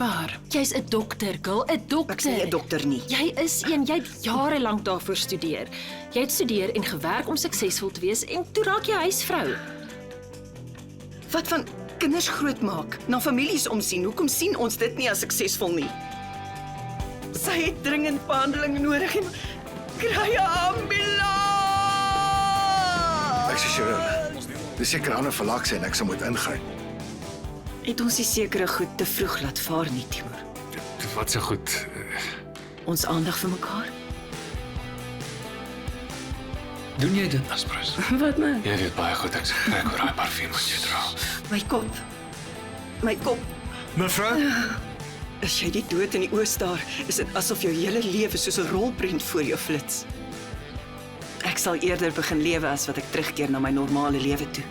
ondankbaar. Jy's 'n dokter, girl, 'n dokter. Ek's nie 'n dokter nie. Jy is een, jy het jare lank daarvoor studeer. Jy het studeer en gewerk om suksesvol te wees en toe raak jy huisvrou. Wat van kinders grootmaak, na families omsien? Hoekom sien ons dit nie as suksesvol nie? Sy het dringend behandeling nodig en kry 'n ambulans! Ek sê chirurg. Dis seker ander verlaag sê en ek sal moet ingryp. Het ons die sekere goed te vroeg laat vaar nie, Timur? Wat so goed. Ons aandag vir mekaar? Doen jy dit, Aspres? Wat nou? Jy weet baie goed ek's gek oor daai parfuum wat jy dra. My kop. Mevrou? As jy die dood in die oë staar, is dit asof jou hele lewe soos 'n rolprent voor jou flits. Ek sal eerder begin lewe as wat ek terugkeer na my normale lewe toe.